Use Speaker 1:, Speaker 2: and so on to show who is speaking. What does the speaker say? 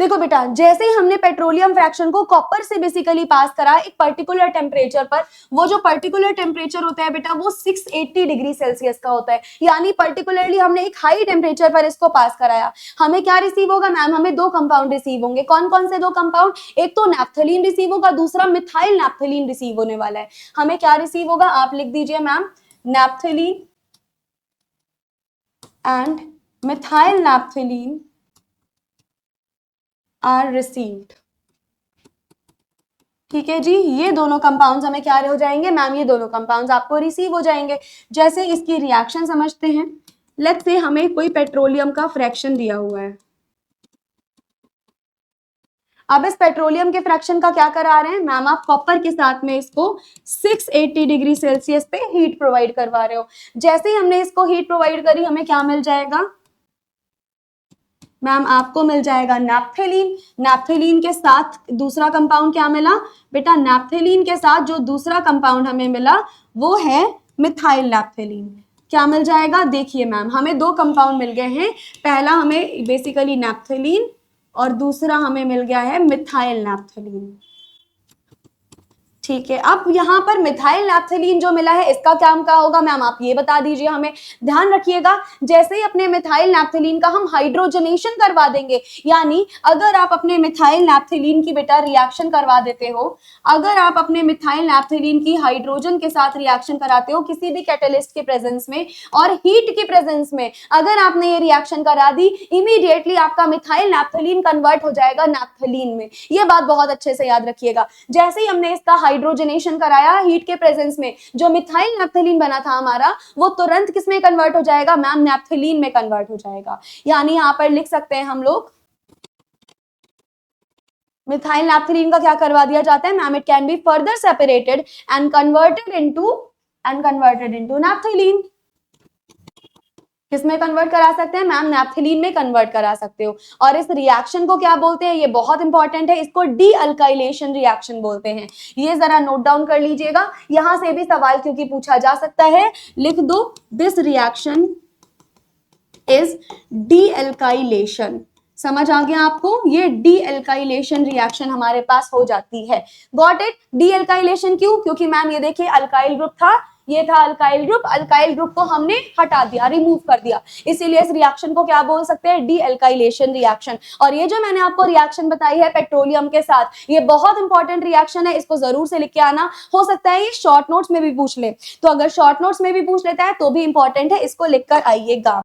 Speaker 1: देखो बेटा, जैसे ही हमने पेट्रोलियम फ्रैक्शन को कॉपर से बेसिकली पास करा एक पर्टिकुलर टेम्परेचर पर, वो जो पर्टिकुलर टेम्परेचर होता है बेटा वो 680 डिग्री सेल्सियस का होता है, यानी पर्टिकुलरली हमने एक हाई टेम्परेचर पर इसको पास कराया। हमें क्या रिसीव होगा मैम? हमें दो कंपाउंड रिसीव होंगे। कौन कौन से दो कंपाउंड? एक तो नैप्थलीन रिसीव होगा, दूसरा मिथाइल नैप्थलीन रिसीव होने वाला है। हमें क्या रिसीव होगा? आप लिख दीजिए ma'am, naphthalene and methyl naphthalene are received. ठीक है जी, ये दोनों कंपाउंड्स हमें क्या हो जाएंगे मैम? ये दोनों कंपाउंड्स आपको रिसीव हो जाएंगे। जैसे इसकी रिएक्शन समझते हैं। लेट्स से हमें कोई पेट्रोलियम का फ्रैक्शन दिया हुआ है। अब इस पेट्रोलियम के फ्रैक्शन का क्या करा रहे हैं मैम? आप कॉपर के साथ में इसको 680 डिग्री सेल्सियस पे हीट प्रोवाइड करवा रहे हो। जैसे ही हमने इसको हीट प्रोवाइड करी, हमें क्या मिल जाएगा मैम? आपको मिल जाएगा नैप्थलीन। नैप्थलीन के साथ दूसरा कंपाउंड क्या मिला बेटा? नैप्थलीन के साथ जो दूसरा कंपाउंड हमें मिला वो है मिथाइल नैप्थलीन। क्या मिल जाएगा? देखिए मैम, हमें दो कंपाउंड मिल गए हैं। पहला हमें बेसिकली नैप्थलीन और दूसरा हमें मिल गया है मिथाइल नैप्थलीन। ठीक है, अब यहाँ पर मिथाइल नैप्थलीन जो मिला है इसका क्या काम का होगा मैम? आप ये बता दीजिए हमें। ध्यान रखिएगा, जैसे ही अपने मिथाइल नैप्थलीन का हम हाइड्रोजनेशन करवा देंगे, यानी अगर आप अपने मिथाइल नैप्थलीन की बेटा रिएक्शन करवा देते हो, अगर आप अपने मिथाइल नैप्थलीन की हाइड्रोजन के साथ रिएक्शन कराते हो किसी भी कैटलिस्ट के प्रेजेंस में और हीट के प्रेजेंस में, अगर आपने ये रिएक्शन करा दी, इमीडिएटली आपका मिथाइल नैप्थलीन कन्वर्ट हो जाएगा नैप्थलीन में। ये बात बहुत अच्छे से याद रखिएगा। जैसे ही हमने इसका हाइड्रोजनेशन कराया हीट के प्रेजेंस में, जो मिथाइल नैप्थलीन बना था हमारा, वो तुरंत किसमें कन्वर्ट हो जाएगा मैम? नैप्थलीन में कन्वर्ट हो जाएगा। यानी यहां पर लिख सकते हैं हम लोग, मिथाइल नैप्थलीन का क्या करवा दिया जाता है ma'am? It can be further separated and converted into naphthalene. किसमें कन्वर्ट करा सकते हैं मैम? नैप्थलीन में कन्वर्ट करा सकते हो। और इस रिएक्शन को क्या बोलते हैं? ये बहुत इंपॉर्टेंट है, इसको डी अल्काइलेशन रिएक्शन बोलते हैं। ये जरा नोट डाउन कर लीजिएगा, यहां से भी सवाल क्योंकि पूछा जा सकता है। लिख दो, this reaction is D alkylation. समझ आ गया आपको? ये डी अल्काइलेशन रिएक्शन हमारे पास हो जाती है। Got it? डी अल्काइलेशन क्यों? क्योंकि मैम ये देखिए अल्काइल ग्रुप था, ये था अल्काइल ग्रुप को हमने हटा दिया, रिमूव कर दिया, इसीलिए इस रिएक्शन को क्या बोल सकते हैं? D alkylation reaction. और ये जो मैंने आपको रिएक्शन बताई है पेट्रोलियम के साथ, ये बहुत इंपॉर्टेंट रिएक्शन है, इसको जरूर से लिख के आना। हो सकता है ये शॉर्ट नोट्स में भी पूछ ले, तो अगर शॉर्ट नोट्स में भी पूछ लेता है तो भी इंपॉर्टेंट है, इसको लिखकर आइएगा।